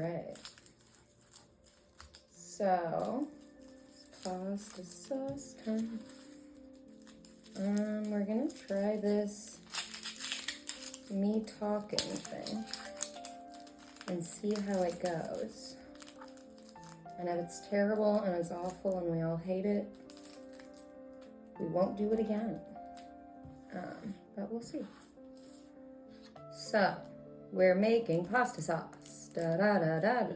right. So, pasta sauce time. We're gonna try this me talking thing and see how it goes. And if it's terrible and it's awful and we all hate it, we won't do it again. But we'll see. So, we're making pasta sauce. Da da da da da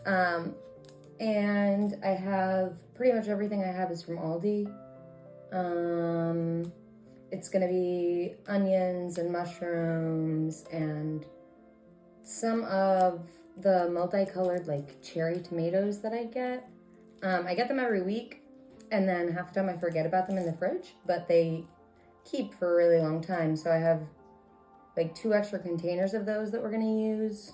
da. And I have pretty much everything I have is from Aldi. It's gonna be onions and mushrooms and some of the multicolored like cherry tomatoes that I get. I get them every week, and then half the time I forget about them in the fridge, but they keep for a really long time. So I have like 2 extra containers of those that we're gonna use,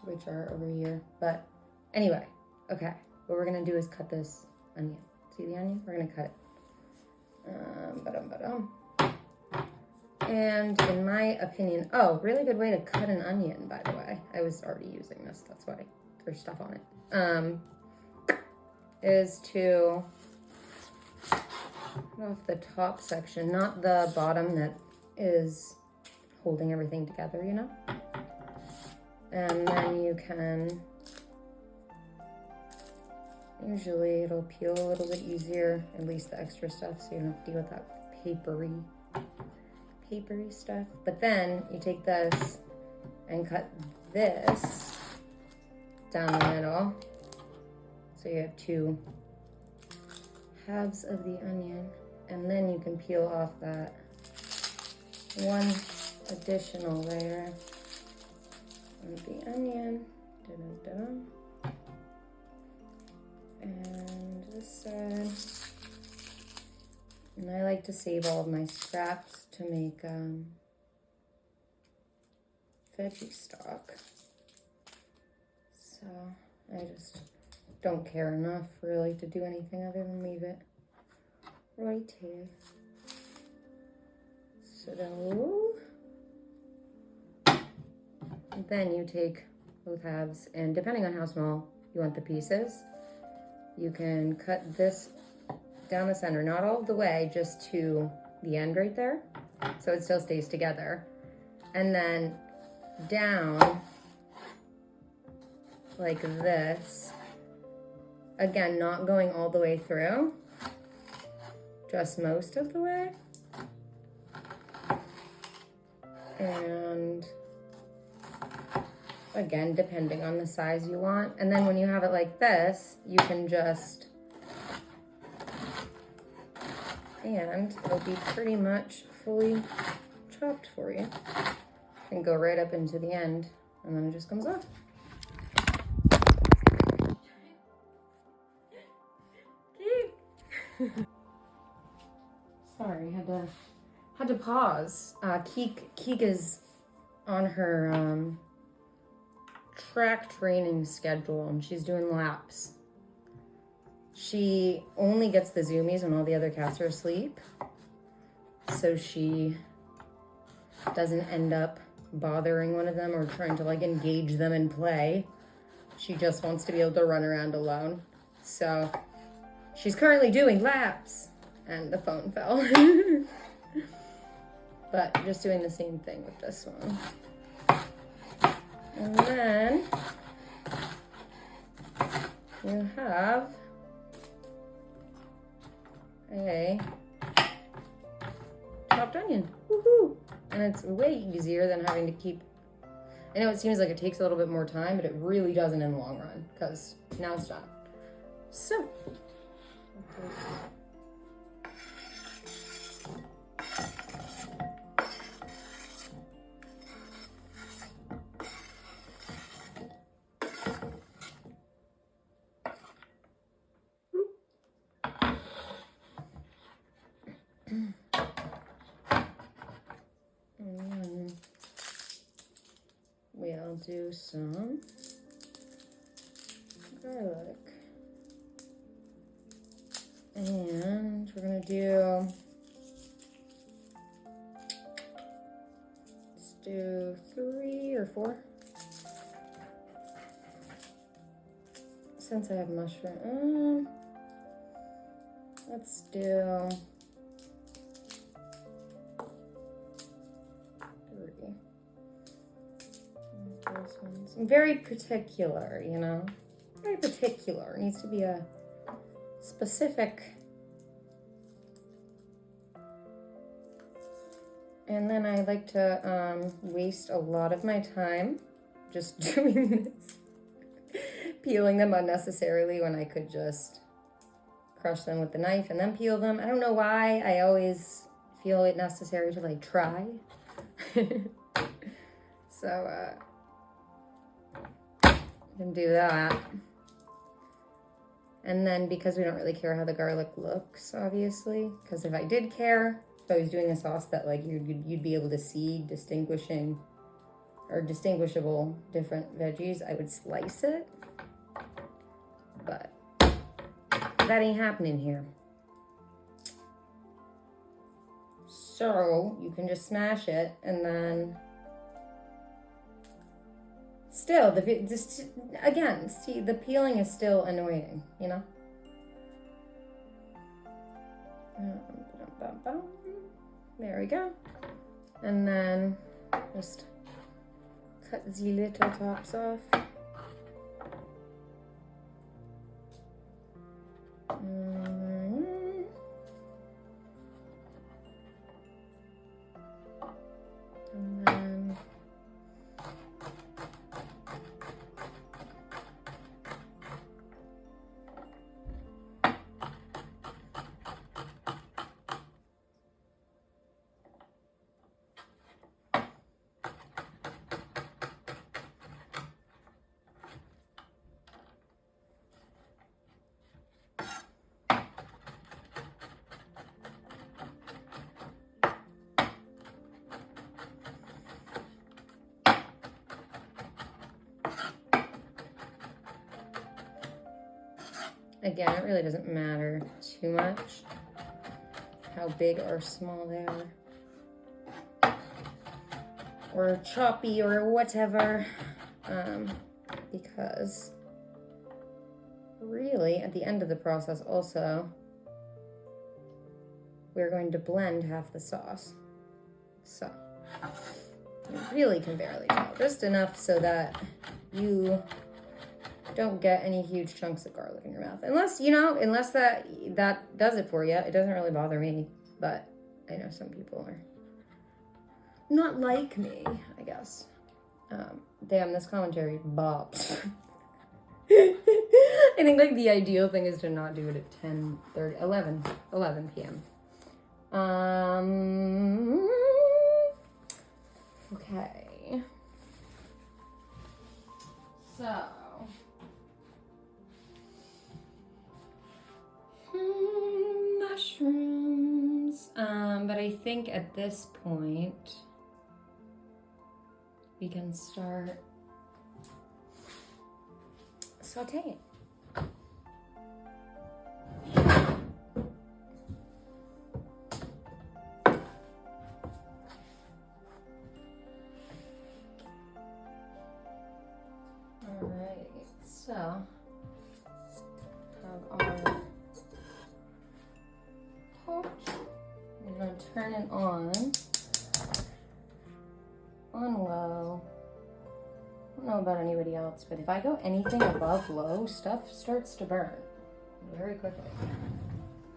which are over here. But anyway, okay, what we're gonna do is cut this onion. See the onion? We're gonna cut it. And in my opinion, oh, really good way to cut an onion, by the way. I was already using this, that's why there's stuff on it. Is to cut off the top section, not the bottom that is holding everything together, you know? And then you can, usually it'll peel a little bit easier, at least the extra stuff, so you don't have to deal with that papery stuff. But then you take this and cut this down the middle. So you have 2 halves of the onion, and then you can peel off that 1 additional layer of the onion. Da-da-da. And this side. And I like to save all of my scraps to make veggie stock. So I just don't care enough really to do anything other than leave it right here. So then you take both halves, and depending on how small you want the pieces, you can cut this down the center, not all the way, just to the end right there, so it still stays together. And then down like this, again, not going all the way through, just most of the way. And again, depending on the size you want. And then when you have it like this, you can just, and it'll be pretty much fully chopped for you. And go right up into the end, and then it just comes off. Sorry, had to pause. Keek is on her track training schedule, and she's doing laps. She only gets the zoomies when all the other cats are asleep, so she doesn't end up bothering one of them or trying to like engage them in play. She just wants to be able to run around alone. So she's currently doing laps, and the phone fell. But just doing the same thing with this one. And then you have a chopped onion. Woohoo! And it's way easier than having to keep, I know it seems like it takes a little bit more time, but it really doesn't in the long run, because now it's done. So, we'll do some garlic. And we're gonna do, let's do 3 or 4. Since I have mushroom, let's do 3. I'm very particular, you know? Very particular. It needs to be a specific. And then I like to waste a lot of my time just doing this. Peeling them unnecessarily when I could just crush them with the knife and then peel them. I don't know why I always feel it necessary to like try. So I can do that. And then because we don't really care how the garlic looks, obviously, because if I did care, if I was doing a sauce that like you'd be able to see distinguishing or distinguishable different veggies, I would slice it. But that ain't happening here. So you can just smash it, and then still, again, see, the peeling is still annoying, you know? There we go. And then just cut the little tops off. And then again, it really doesn't matter too much how big or small they are, or choppy or whatever, because really at the end of the process also we're going to blend half the sauce, so you really can barely tell, just enough so that you don't get any huge chunks of garlic in your mouth. Unless, you know, unless that does it for you. It doesn't really bother me, but I know some people are not like me, I guess. Damn, this commentary bops. I think like the ideal thing is to not do it at 10:30, 11 p.m. Okay. So mushrooms. But I think at this point we can start sauteing. Alright, so have our pot. I'm gonna turn it on low. I don't know about anybody else, but if I go anything above low, stuff starts to burn very quickly.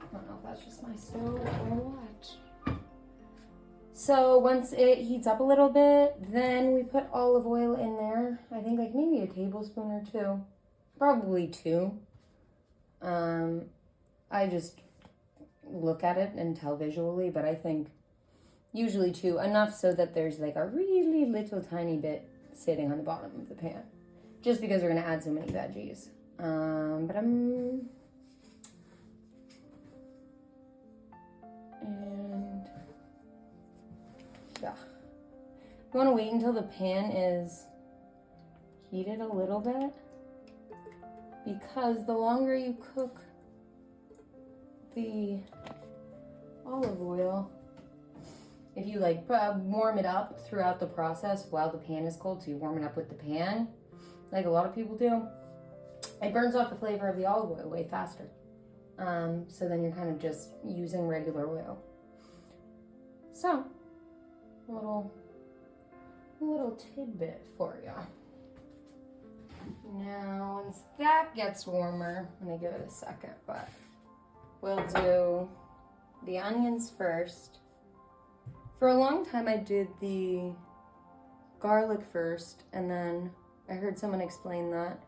I don't know if that's just my stove or what. So once it heats up a little bit, then we put olive oil in there. I think like maybe a tablespoon or 2, probably 2. I just look at it and tell visually, but I think usually 2, enough so that there's like a really little tiny bit sitting on the bottom of the pan, just because we're gonna add so many veggies. And yeah, you want to wait until the pan is heated a little bit, because the longer you cook the olive oil, if you like warm it up throughout the process while the pan is cold, so you warm it up with the pan, like a lot of people do, it burns off the flavor of the olive oil way faster. So then you're kind of just using regular oil. So, a little tidbit for you. Now, once that gets warmer, I'm gonna give it a second, but we'll do the onions first. For a long time, I did the garlic first, and then I heard someone explain that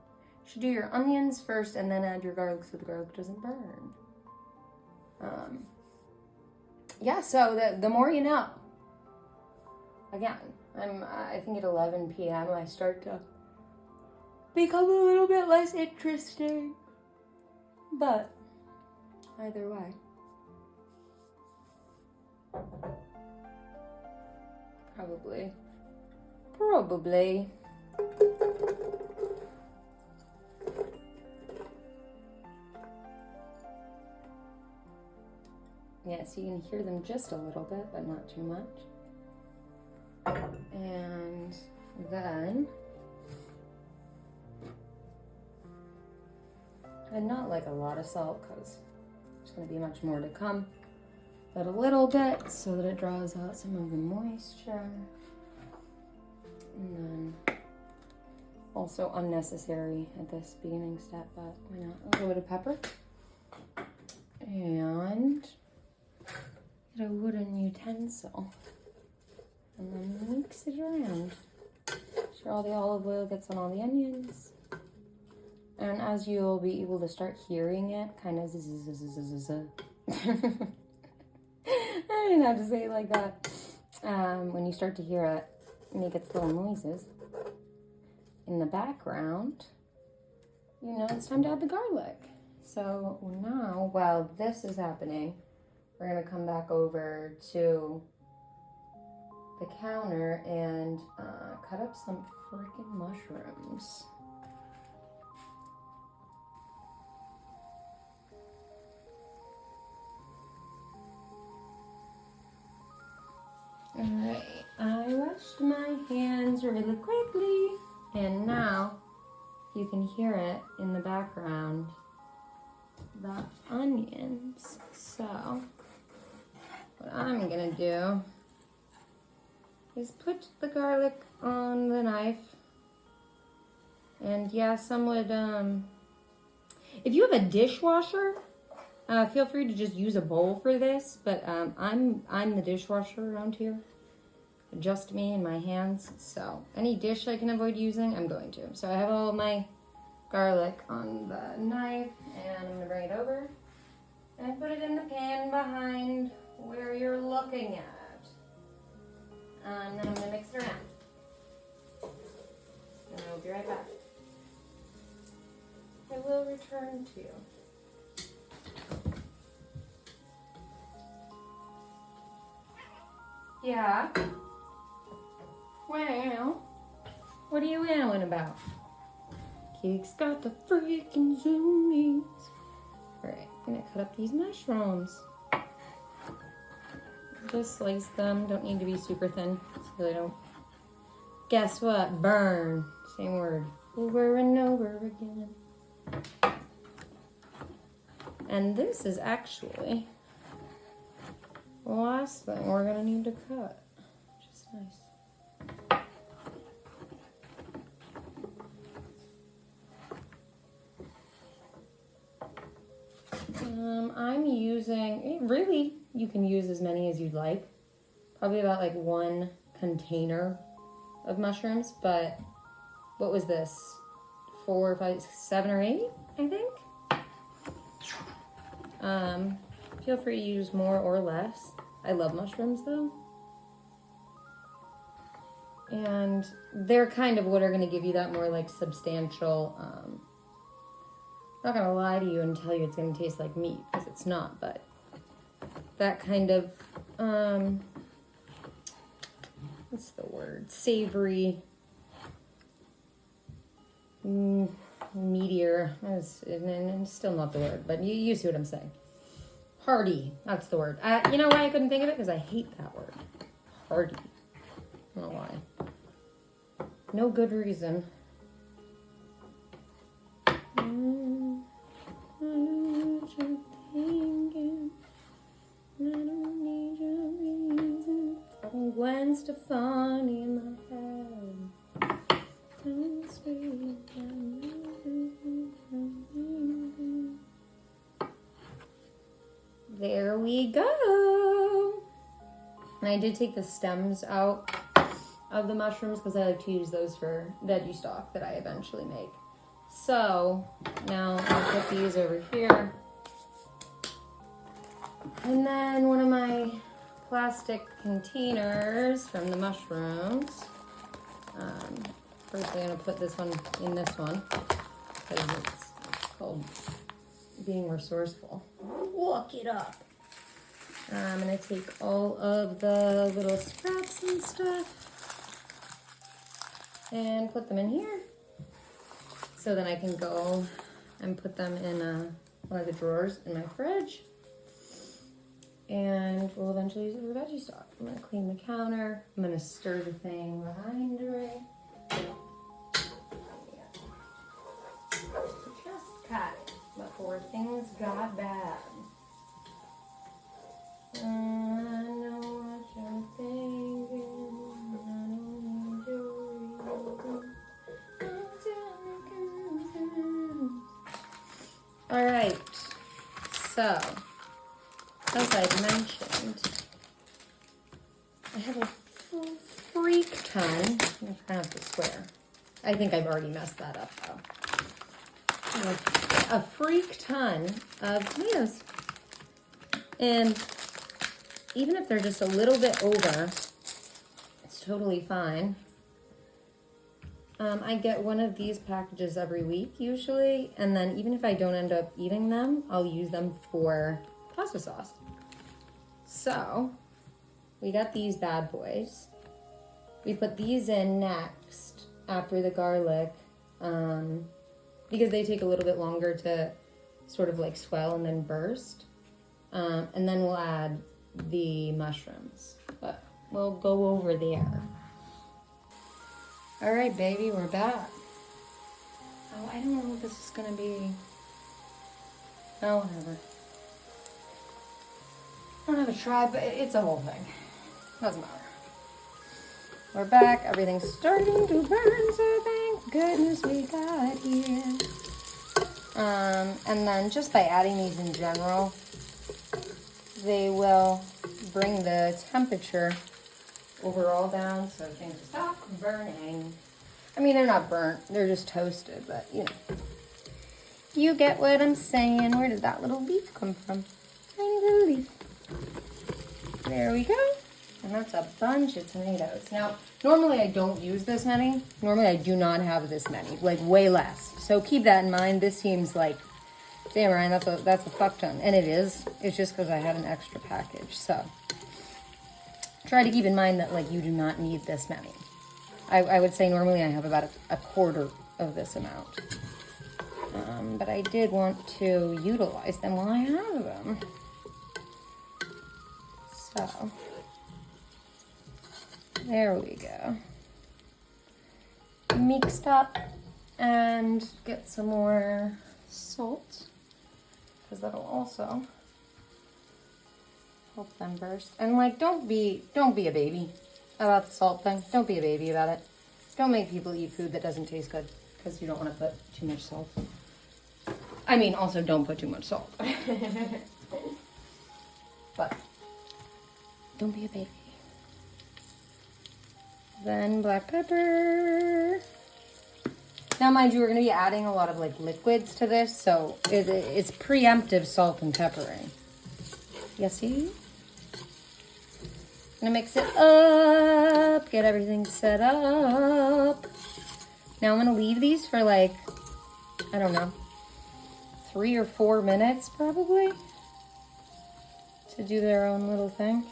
you should do your onions first and then add your garlic so the garlic doesn't burn. Yeah, so the more you know. Again, I think at 11 p.m. I start to become a little bit less interesting. But either way. Probably. Yeah, so you can hear them just a little bit, but not too much. And then, and not like a lot of salt, because there's going to be much more to come, but a little bit so that it draws out some of the moisture. And then, also unnecessary at this beginning step, but why not? A little bit of pepper. And get a wooden utensil. And then mix it around. Make sure all the olive oil gets on all the onions. And as you'll be able to start hearing it, kind of I didn't have to say it like that. When you start to hear it make its little noises in the background, you know it's time to add the garlic. So now, while this is happening, we're gonna come back over to the counter and cut up some freaking mushrooms. Alright, I washed my hands really quickly, and now you can hear it in the background, the onions. So, what I'm gonna do is put the garlic on the knife. And yeah, some would, if you have a dishwasher, feel free to just use a bowl for this, but I'm the dishwasher around here. Just me and my hands, so any dish I can avoid using, I'm going to. So I have all my garlic on the knife, and I'm gonna bring it over and put it in the pan behind where you're looking at. And then I'm gonna mix it around. And I'll be right back. I will return to you. Yeah. Well, what are you wowing about? Cake's got the freaking zoomies. Alright, I'm gonna cut up these mushrooms. Just slice them, don't need to be super thin so they don't, guess what, burn. Same word, over and over again. And this is actually the last thing we're gonna need to cut, which is nice. I'm using, really, you can use as many as you'd like. Probably about like 1 container of mushrooms, but what was this? 4, 5, 7, or 8, I think. Feel free to use more or less. I love mushrooms though. And they're kind of what are gonna give you that more like substantial, not gonna lie to you and tell you it's gonna taste like meat, because it's not, but that kind of, what's the word? Savory, meatier, and still not the word, but you see what I'm saying. Hearty, that's the word. You know why I couldn't think of it? Because I hate that word. party. I don't know why. No good reason. I know what you're thinking. I don't need your reason. Gwen Stefani in my head. Don't speak. There we go. And I did take the stems out of the mushrooms because I like to use those for veggie stock that I eventually make. So now I'll put these over here. And then one of my plastic containers from the mushrooms. First I'm gonna put this one in this one because it's called being resourceful. Look it up. I'm gonna take all of the little scraps and stuff and put them in here. So then I can go and put them in one of the drawers in my fridge. And we'll eventually use it for veggie stock. I'm gonna clean the counter. I'm gonna stir the thing behind me. Just cut it before things got bad. I know what you're thinking. I don't need your reason. All right, so as I mentioned, I have a freak ton. I'm gonna try not to swear. I think I've already messed that up though. A freak ton of tomatoes. And even if they're just a little bit over, it's totally fine. I get one of these packages every week usually, and then even if I don't end up eating them, I'll use them for pasta sauce. So we got these bad boys. We put these in next after the garlic because they take a little bit longer to sort of like swell and then burst. And then we'll add the mushrooms, but we'll go over there. All right, baby, we're back. Oh, I don't know what this is gonna be. Oh, whatever. I don't have a try, but it's a whole thing. Doesn't matter. We're back. Everything's starting to burn, so thank goodness we got here. And then just by adding these in general, they will bring the temperature overall down, so things stop burning. I mean, they're not burnt, they're just toasted, but you know. You get what I'm saying. Where did that little leaf come from? Tiny little leaf. There we go. And that's a bunch of tomatoes. Now, normally I don't use this many. Normally I do not have this many, like way less. So keep that in mind. This seems like, damn, Ryan, that's a fuck ton. And it is. It's just because I had an extra package. So try to keep in mind that like you do not need this many. I would say normally I have about a quarter of this amount. But I did want to utilize them while I have them. So there we go. Mixed up, and get some more salt because that'll also help them burst. And like, don't be a baby about the salt thing. Don't be a baby about it. Don't make people eat food that doesn't taste good because you don't want to put too much salt. I mean, also don't put too much salt. But don't be a baby. Then black pepper. Now, mind you, we're going to be adding a lot of like liquids to this, so it's preemptive salt and peppering. You see? Gonna mix it up, get everything set up. Now I'm gonna leave these for like, I don't know, 3 or 4 minutes probably to do their own little thing.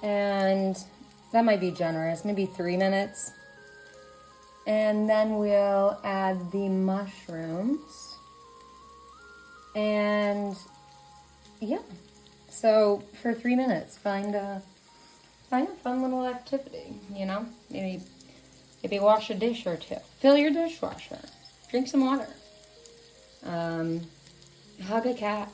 And that might be generous, maybe 3 minutes. And then we'll add the mushrooms. And yeah, so for 3 minutes, find Find a fun little activity, you know? Maybe wash a dish or two. Fill your dishwasher. Drink some water. Hug a cat.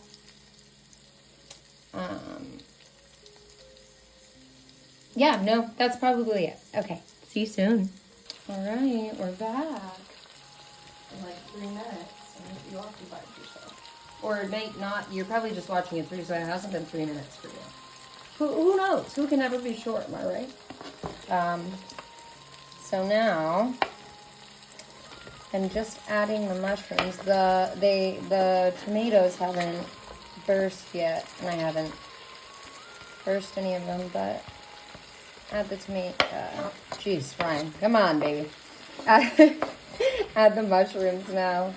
Yeah, no, that's probably it. Okay, see you soon. All right, we're back. In like 3 minutes, and you occupied yourself. Or it may not, you're probably just watching it through, so it hasn't been 3 minutes for you. Who knows? Who can ever be sure, am I right? So now, I'm just adding the mushrooms. The tomatoes haven't burst yet, and I haven't burst any of them, but add the tomato. Jeez, Ryan, come on, baby. Add the mushrooms now.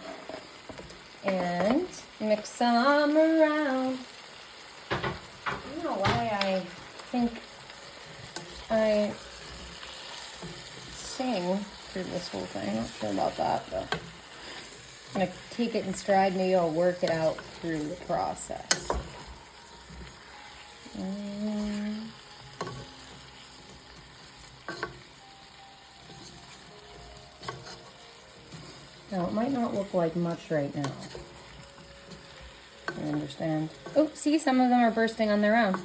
And mix them around. I don't know why I think I sing through this whole thing. I'm not sure about that, but I'm going to take it in stride. Maybe I'll work it out through the process. Now, it might not look like much right now. I understand. Oh, see, some of them are bursting on their own.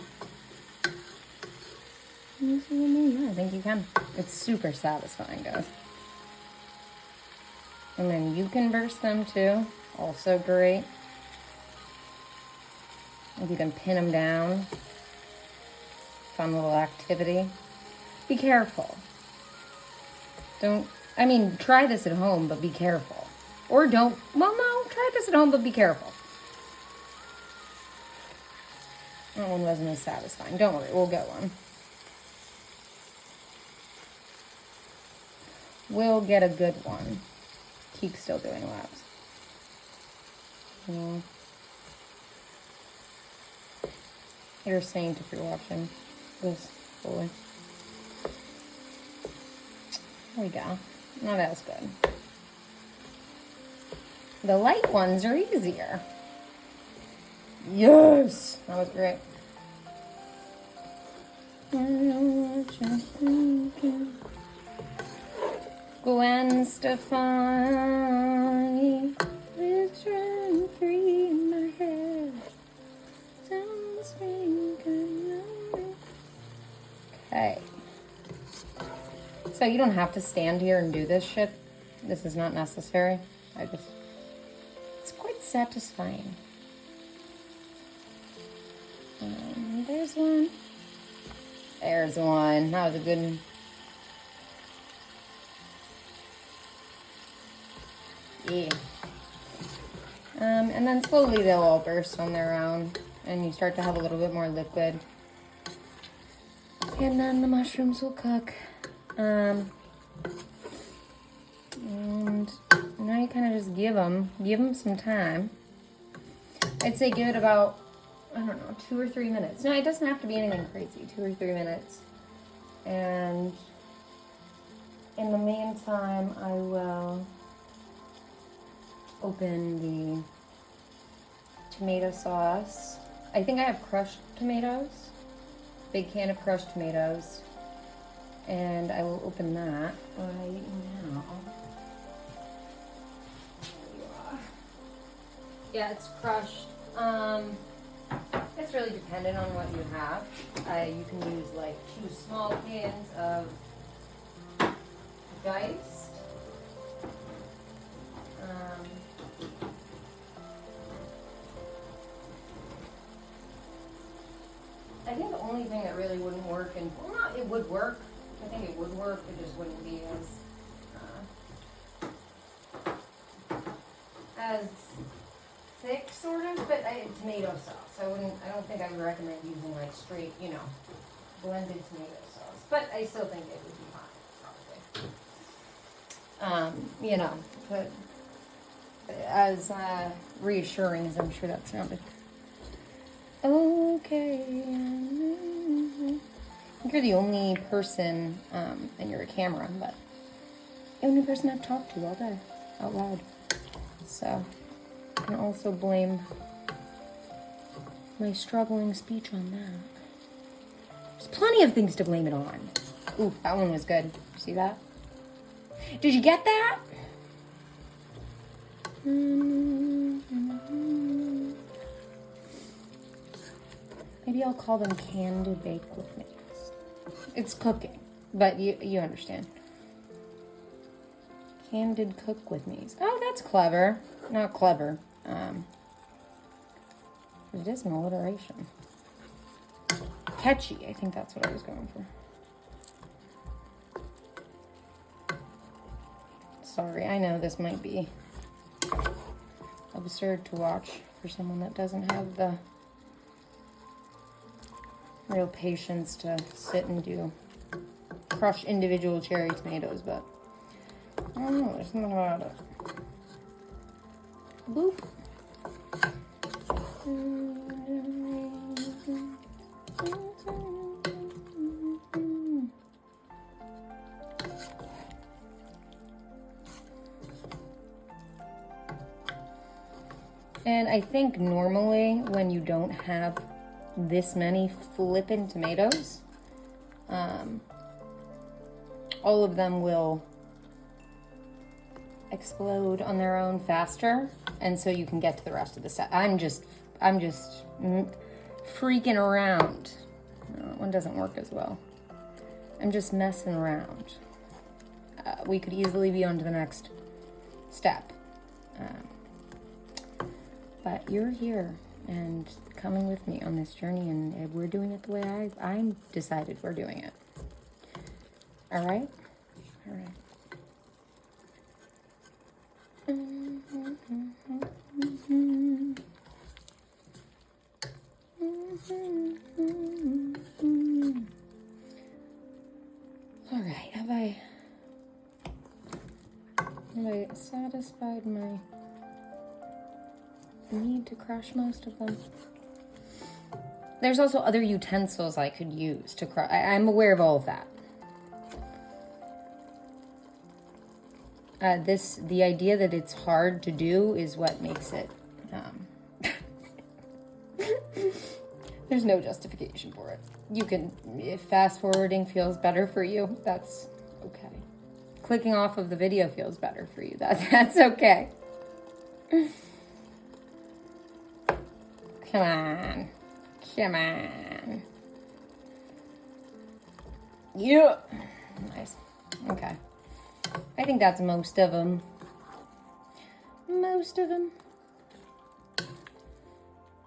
You see what I mean? Yeah, I think you can. It's super satisfying, guys. And then you can burst them too. Also great. If you can pin them down. Fun little activity. Be careful. Try this at home, but be careful. Or don't. Well, no, try this at home, but be careful. That one wasn't as satisfying. Don't worry, we'll get one. We'll get a good one. Keep still doing laps. You're a saint if you're watching this fully. There we go. Not as good. The light ones are easier. Yes! That was great. Gwen Stefani, it's run free in my head. Okay. So you don't have to stand here and do this shit. This is not necessary. It's quite satisfying. There's one. There's one. That was a good one. Yeah. And then slowly they'll all burst on their own, and you start to have a little bit more liquid. And then the mushrooms will cook. And now you kind of just give them some time. I'd say give it about, 2 or 3 minutes. No, it doesn't have to be anything crazy. 2 or 3 minutes. And in the meantime, I will open the tomato sauce. I think I have crushed tomatoes. Big can of crushed tomatoes. And I will open that right now. Yeah, it's crushed. It's really dependent on what you have. You can use like 2 small cans of diced. I think the only thing that really wouldn't work, it would work. I think it would work. It just wouldn't be as thick, sort of. But tomato sauce. I don't think I would recommend using like straight, blended tomato sauce. But I still think it would be fine, probably. But as reassuring as I'm sure that sounded. Okay. I think you're the only person, and you're a camera, but the only person I've talked to all day, out loud. So, I can also blame my struggling speech on that. There's plenty of things to blame it on. Ooh, that one was good. See that? Did you get that? Maybe I'll call them candid baked with me. It's cooking, but you understand. Candid cook with me's. Oh, that's clever. Not clever. It is an alliteration. Catchy, I think that's what I was going for. Sorry, I know this might be absurd to watch for someone that doesn't have the real patience to sit and crush individual cherry tomatoes, but I don't know, there's something about it. Boop. And I think normally when you don't have this many flippin' tomatoes, all of them will explode on their own faster, and so you can get to the rest of the set. I'm just freaking around. No, that one doesn't work as well. I'm just messing around. We could easily be on to the next step. But you're here and coming with me on this journey, and we're doing it the way I decided we're doing it. All right? All right. All right, have I satisfied my need to crush most of them? There's also other utensils I could use to crush. I'm aware of all of that. The idea that it's hard to do is what makes it, there's no justification for it. You can, if fast forwarding feels better for you, that's okay. Clicking off of the video feels better for you, that's okay. Come on. Come on. Yeah. Nice. Okay. I think that's most of them. Most of them.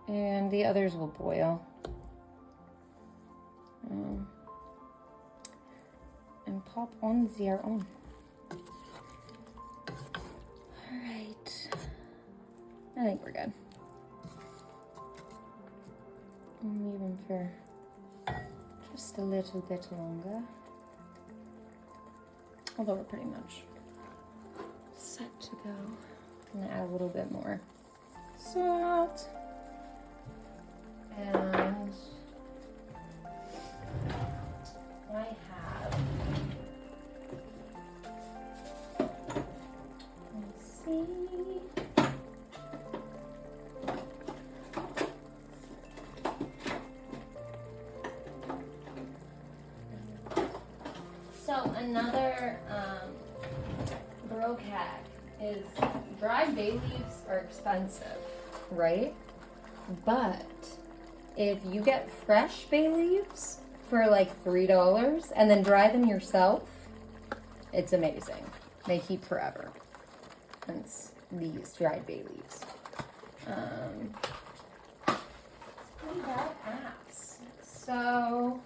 And the others will boil. And pop on their own. All right. I think we're good. Leave them for just a little bit longer. Although we're pretty much set to go. I'm gonna add a little bit more salt. And I have, let's see. So another broke hack is dried bay leaves are expensive, right? But if you get fresh bay leaves for like $3 and then dry them yourself, it's amazing. They keep forever. Hence these dried bay leaves. Pretty bad ass. So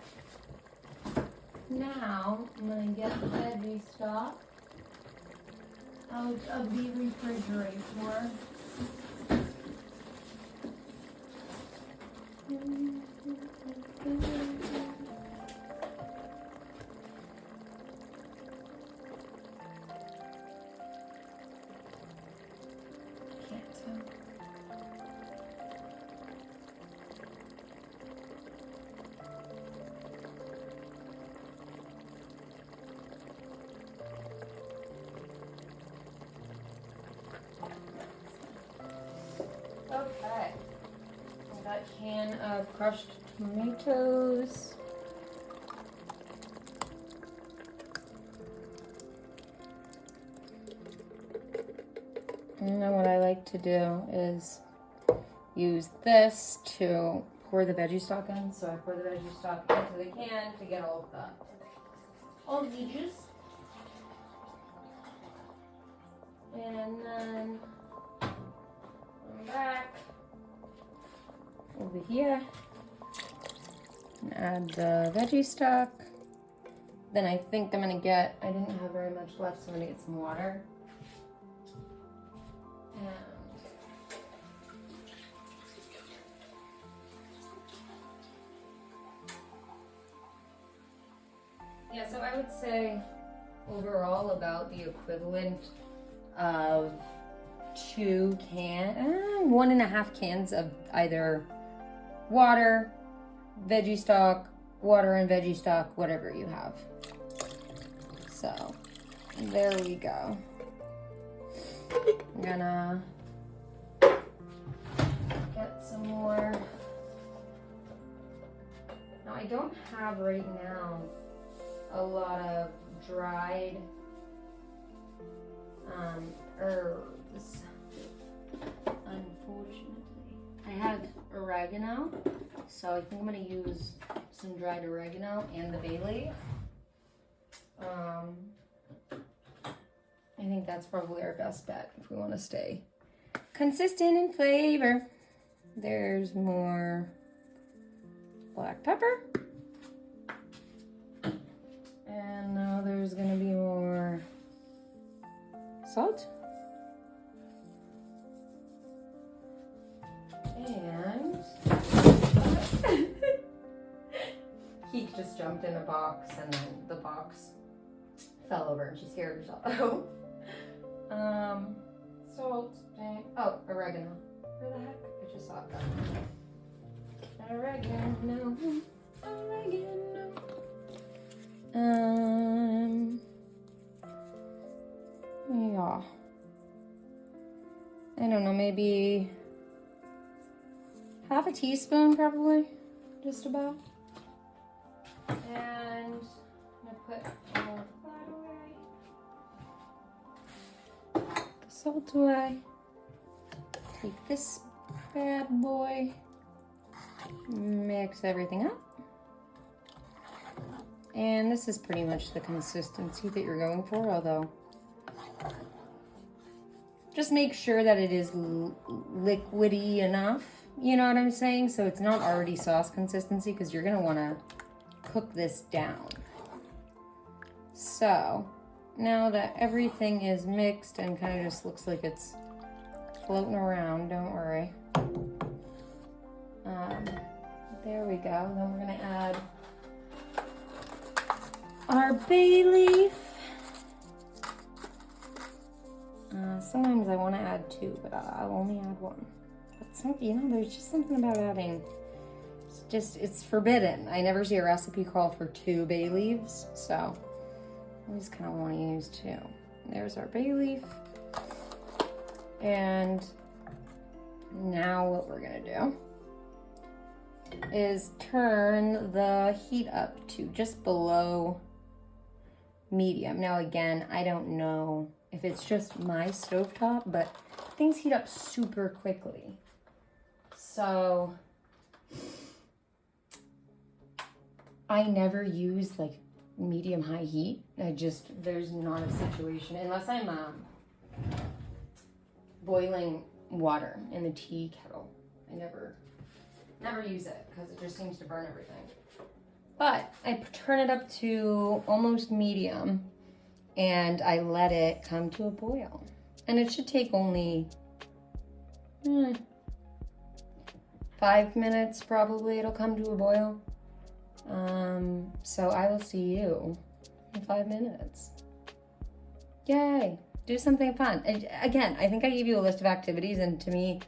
now I'm gonna get the veggie stock out of the refrigerator. Can't tell. Okay. That can of crushed tomatoes And then what I like to do is use this to pour the veggie stock in. So I pour the veggie stock into the can to get all the juice. And then I'm back over here and add the veggie stock. Then I think I'm gonna get, I didn't have very much left, so I'm gonna get some water. And yeah, so I would say overall about the equivalent of 1.5 cans of either water, veggie stock, water and veggie stock, whatever you have. So there we go. I'm gonna get some more. Now I don't have right now a lot of dried herbs, unfortunately. I have oregano, so I think I'm gonna use some dried oregano and the bay leaf. I think that's probably our best bet if we want to stay consistent in flavor. There's more black pepper. And now there's gonna be more salt. And Keek just jumped in a box and then the box fell over and she scared herself out. Salt, oh, oregano. Where the heck? I just saw it. Oregano. Yeah. I don't know, maybe half a teaspoon probably, just about. And I'm gonna put all of that away. The salt away. Take this bad boy, mix everything up. And this is pretty much the consistency that you're going for, although just make sure that it is liquidy enough, you know what I'm saying? So it's not already sauce consistency, because you're gonna wanna cook this down. So now that everything is mixed and kind of just looks like it's floating around, don't worry. There we go. Then we're gonna add our bay leaf. Sometimes I want to add 2, but I'll only add 1. But there's just something about adding. It's forbidden. I never see a recipe call for 2 bay leaves, so I always kind of want to use 2. There's our bay leaf. And now what we're gonna do is turn the heat up to just below medium. Now again, I don't know if it's just my stovetop, but things heat up super quickly. So I never use like medium high heat. There's not a situation, unless I'm boiling water in the tea kettle. I never use it because it just seems to burn everything. But I turn it up to almost medium and I let it come to a boil. And it should take only 5 minutes probably, it'll come to a boil. So I will see you in 5 minutes. Yay, do something fun. And again, I think I gave you a list of activities, and to me,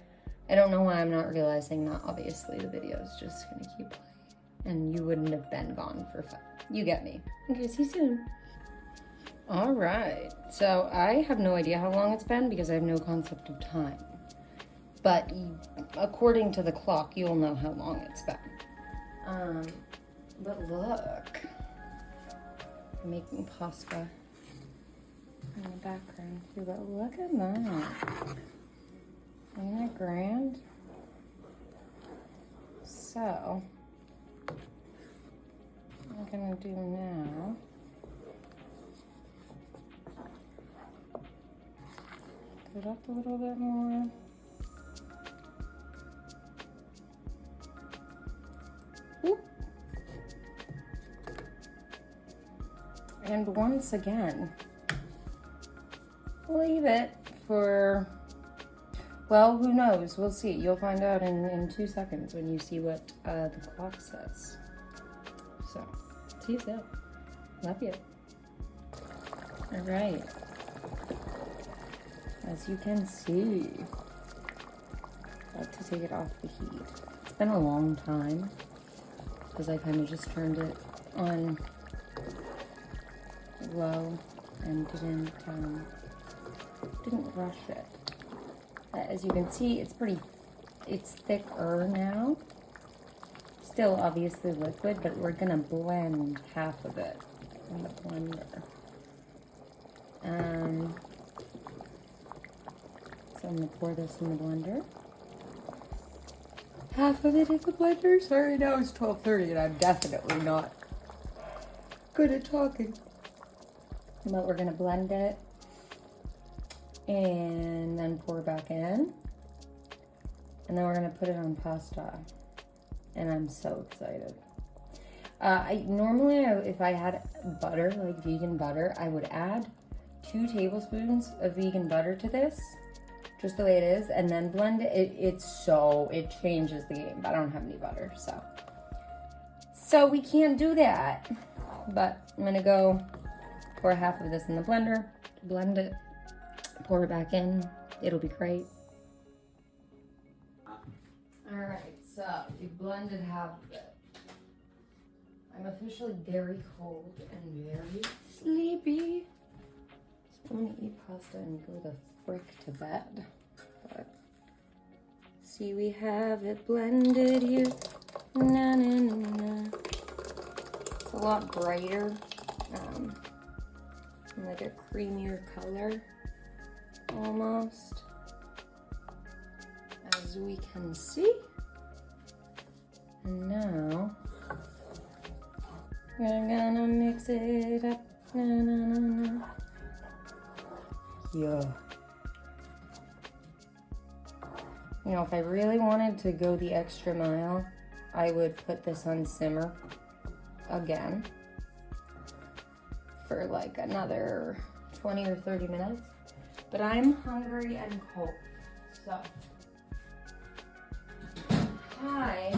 I don't know why I'm not realizing that obviously the video is just gonna keep playing and you wouldn't have been gone for fun. You get me. Okay, see you soon. All right, so I have no idea how long it's been because I have no concept of time. But according to the clock, you'll know how long it's been. But look, I'm making pasta in the background too, but look at that. Isn't that grand? So, what I'm gonna do now, put it up a little bit more. Whoop. And once again, leave it for, well, who knows? We'll see. You'll find out in 2 seconds when you see what the clock says. So, see you soon. Love you. All right. As you can see, about to take it off the heat. It's been a long time because I kind of just turned it on low and didn't rush it. As you can see, it's thicker now. Still obviously liquid, but we're gonna blend half of it in the blender. So I'm gonna pour this in the blender. Half of it in the blender. Sorry, now it's 12:30 and I'm definitely not good at talking. But we're gonna blend it and then pour back in. And then we're gonna put it on pasta. And I'm so excited. Normally, if I had butter, like vegan butter, I would add 2 tablespoons of vegan butter to this, just the way it is, and then blend it. It changes the game, but I don't have any butter, so we can't do that. But I'm gonna go pour half of this in the blender, blend it, pour it back in. It'll be great. All right, so we blended half of it. I'm officially very cold and very sleepy. So I'm gonna eat pasta and go the frick to bed. But see, we have it blended here. Na, na, na, na. It's a lot brighter, like a creamier color, almost, as we can see. And now we're gonna mix it up. Na, na, na, na. Yeah. You know, if I really wanted to go the extra mile, I would put this on simmer again for like another 20 or 30 minutes. But I'm hungry and cold, so I